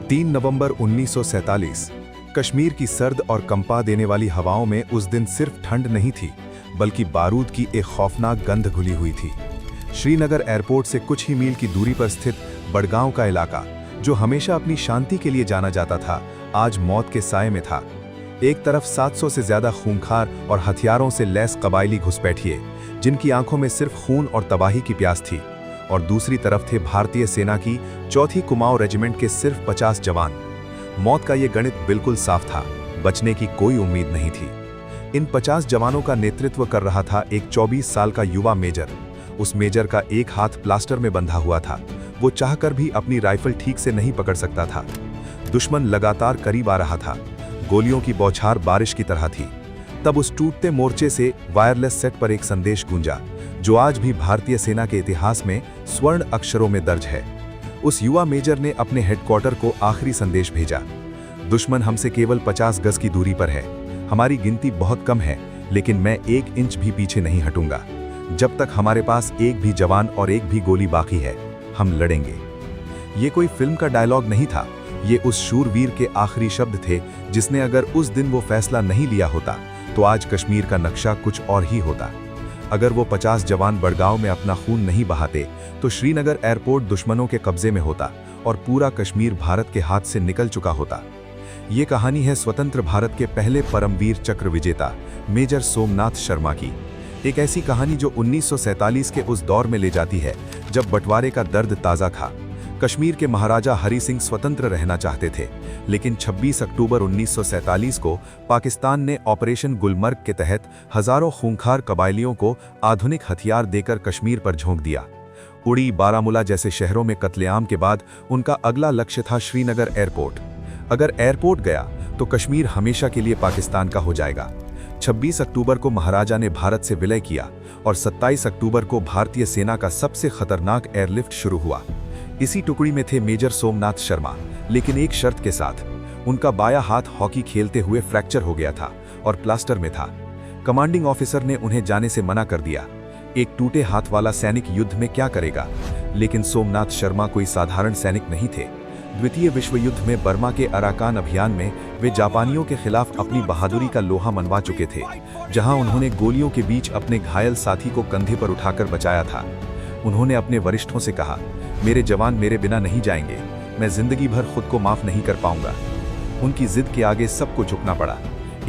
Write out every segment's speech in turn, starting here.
3 नवंबर 1947। कश्मीर की सर्द और कंपा देने वाली हवाओं में उस दिन सिर्फ ठंड नहीं थी, बल्कि बारूद की एक खौफनाक गंध घुली हुई थी। श्रीनगर एयरपोर्ट से कुछ ही मील की दूरी पर स्थित बड़गांव का इलाका, जो हमेशा अपनी शांति के लिए जाना जाता था, आज मौत के साए में था। एक तरफ 700 से ज्यादा खूंखार और हथियारों से लैस कबायली घुसपैठिए, जिनकी आंखों में सिर्फ खून और तबाही की प्यास थी, और दूसरी तरफ थे भारतीय सेना की 4थी कुमाऊं रेजिमेंट के सिर्फ 50 जवान। मौत का ये गणित बिल्कुल साफ था, बचने की कोई उम्मीद नहीं थी। इन 50 जवानों का नेतृत्व कर रहा था एक 24 साल का युवा मेजर। उस मेजर का एक हाथ प्लास्टर में बंधा हुआ था, वो चाहकर भी अपनी राइफल ठीक से नहीं पकड़ सकता था। दुश्मन लगातार करीब आ रहा था, गोलियों की बौछार बारिश की तरह थी। तब उस टूटते मोर्चे से वायरलेस सेट पर एक संदेश गूंजा, जो आज भी भारतीय सेना के इतिहास में स्वर्ण अक्षरों में दर्ज है। उस युवा मेजर ने अपने हेडक्वार्टर को आखिरी संदेश भेजा। दुश्मन हमसे केवल 50 गज की दूरी पर है, हमारी गिनती बहुत कम है, लेकिन मैं 1 इंच भी पीछे नहीं हटूंगा। जब तक हमारे पास एक भी जवान और एक भी गोली बाकी है, हम लड़ेंगे। ये कोई फिल्म का डायलॉग नहीं था, ये उस शूरवीर के आखिरी शब्द थे, जिसने अगर उस दिन वो फैसला नहीं लिया होता तो आज कश्मीर का नक्शा कुछ और ही होता। अगर वो 50 जवान बड़गांव में अपना खून नहीं बहाते तो श्रीनगर एयरपोर्ट दुश्मनों के कब्जे में होता और पूरा कश्मीर भारत के हाथ से निकल चुका होता। ये कहानी है स्वतंत्र भारत के पहले परमवीर चक्र विजेता मेजर सोमनाथ शर्मा की। एक ऐसी कहानी जो 1947 के उस दौर में ले जाती है जब बंटवारे का दर्द ताज़ा था। कश्मीर के महाराजा हरि सिंह स्वतंत्र रहना चाहते थे, लेकिन 26 अक्टूबर 1947 को पाकिस्तान ने ऑपरेशन गुलमर्ग के तहत हजारों खूंखार कबायलियों को आधुनिक हथियार देकर कश्मीर पर झोंक दिया। उड़ी, बारामूला जैसे शहरों में कत्लेआम के बाद उनका अगला लक्ष्य था श्रीनगर एयरपोर्ट। अगर एयरपोर्ट गया तो कश्मीर हमेशा के लिए पाकिस्तान का हो जाएगा। 26 अक्टूबर को महाराजा ने भारत से विलय किया और 27 अक्टूबर को भारतीय सेना का सबसे खतरनाक एयरलिफ्ट शुरू हुआ। इसी टुकड़ी में थे मेजर सोमनाथ शर्मा, लेकिन एक शर्त के साथ। उनका बायां हाथ हॉकी खेलते हुए फ्रैक्चर हो गया था और प्लास्टर में था। कमांडिंग ऑफिसर ने उन्हें जाने से मना कर दिया। एक टूटे हाथ वाला सैनिक युद्ध में क्या करेगा? लेकिन सोमनाथ शर्मा कोई साधारण सैनिक नहीं थे। द्वितीय विश्व युद्ध में बर्मा के अराकान अभियान में वे जापानियों के खिलाफ अपनी बहादुरी का लोहा मनवा चुके थे, जहां उन्होंने गोलियों के बीच अपने घायल साथी को कंधे पर उठाकर बचाया था। उन्होंने अपने वरिष्ठों से कहा, मेरे जवान मेरे बिना नहीं जाएंगे, मैं जिंदगी भर खुद को माफ नहीं कर पाऊंगा। उनकी जिद के आगे सबको झुकना पड़ा।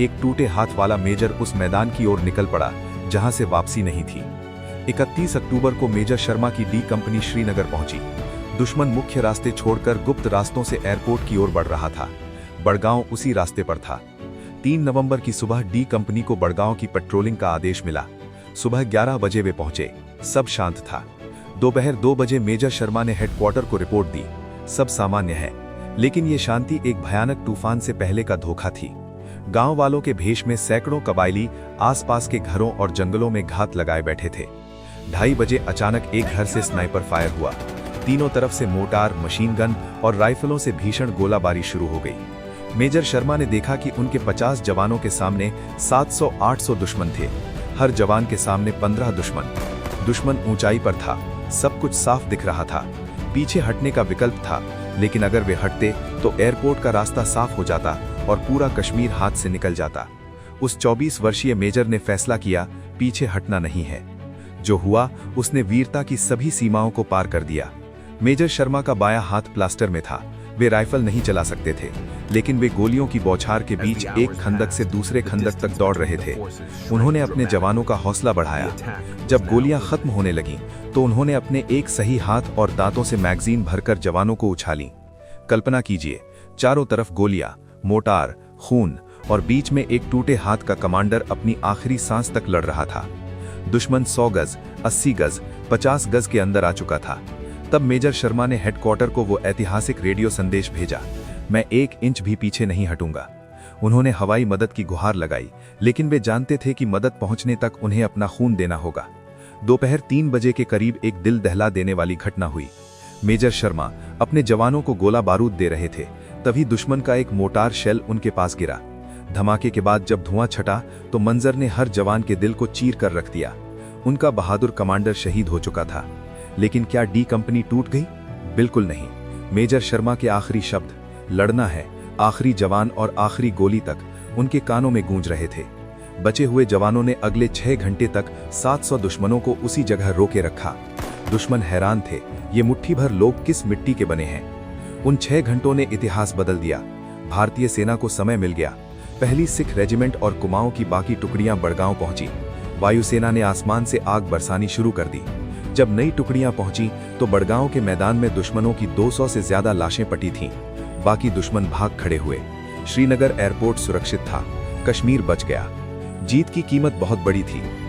एक टूटे हाथ वाला मेजर उस मैदान की ओर निकल पड़ा जहां से वापसी नहीं थी। 31 अक्टूबर को मेजर शर्मा की डी कंपनी श्रीनगर पहुंची। दुश्मन मुख्य रास्ते छोड़कर गुप्त रास्तों से एयरपोर्ट की ओर बढ़ रहा था। बड़गांव उसी रास्ते पर था। 3 नवंबर की सुबह डी कंपनी को बड़गांव की पेट्रोलिंग का आदेश मिला। सुबह 11 बजे वे पहुंचे, सब शांत था। दोपहर 2 बजे मेजर शर्मा ने हेडक्वार्टर को रिपोर्ट दी, सब सामान्य है। लेकिन ये शांति एक भयानक तूफान से पहले का धोखा थी। गांव वालों के भेष में सैकड़ों कबायली आसपास के घरों और जंगलों में घात लगाए बैठे थे। 2:30 बजे अचानक एक घर से स्नाइपर फायर हुआ। तीनों तरफ से मोटार, मशीन गन और राइफलों से भीषण गोलाबारी शुरू हो गई। मेजर शर्मा ने देखा कि उनके 50 जवानों के सामने 700-800 दुश्मन थे। हर जवान के सामने 15 दुश्मन। दुश्मन ऊंचाई पर था, सब कुछ साफ दिख रहा था। पीछे हटने का विकल्प था, लेकिन अगर वे हटते तो एयरपोर्ट का रास्ता साफ हो जाता और पूरा कश्मीर हाथ से निकल जाता। उस 24 वर्षीय मेजर ने फैसला किया, पीछे हटना नहीं है। जो हुआ, उसने वीरता की सभी सीमाओं को पार कर दिया। मेजर शर्मा का बायां हाथ प्लास्टर में था, वे राइफल नहीं चला सकते थे, लेकिन वे गोलियों की बौछार के बीच एक खंदक से दूसरे खंदक तक दौड़ रहे थे। उन्होंने अपने जवानों का हौसला बढ़ाया। जब गोलियां खत्म होने लगीं, तो उन्होंने अपने एक सही हाथ और दांतों से मैगजीन भरकर जवानों को उछाली। कल्पना कीजिए, चारों तरफ गोलियां, मोटार, खून और बीच में एक टूटे हाथ का कमांडर अपनी आखिरी सांस तक लड़ रहा था। दुश्मन 100 गज, 80 गज, 50 गज के अंदर आ चुका था। तब मेजर शर्मा ने हेडक्वार्टर को वो ऐतिहासिक रेडियो संदेश भेजा, मैं 1 इंच भी पीछे नहीं हटूंगा। उन्होंने हवाई मदद की गुहार लगाई, लेकिन वे जानते थे कि मदद पहुंचने तक उन्हें अपना खून देना होगा। दोपहर 3 बजे के करीब एक दिल दहला देने वाली घटना हुई। मेजर शर्मा अपने जवानों को गोला बारूद दे रहे थे, तभी दुश्मन का एक मोटार शेल उनके पास गिरा। धमाके के बाद जब धुआं छटा तो मंजर ने हर जवान के दिल को चीर कर रख दिया। उनका बहादुर कमांडर शहीद हो चुका था। लेकिन क्या डी कंपनी टूट गई? बिल्कुल नहीं। मेजर शर्मा के आखिरी शब्द, लड़ना है, आखिरी जवान और आखिरी गोली तक उनके कानों में गूंज रहे थे। बचे हुए जवानों ने अगले 6 घंटे तक 700 दुश्मनों को उसी जगह रोके रखा। दुश्मन हैरान थे, ये मुट्ठी भर लोग किस मिट्टी के बने हैं। उन 6 घंटों ने इतिहास बदल दिया। भारतीय सेना को समय मिल गया। पहली सिख रेजिमेंट और कुमाऊं की बाकी टुकड़ियां बड़गांव पहुंची। वायुसेना ने आसमान से आग बरसानी शुरू कर दी। जब नई टुकड़ियां पहुंची तो बड़गांव के मैदान में दुश्मनों की 200 से ज्यादा लाशें पटी थीं। बाकी दुश्मन भाग खड़े हुए। श्रीनगर एयरपोर्ट सुरक्षित था, कश्मीर बच गया। जीत की कीमत बहुत बड़ी थी।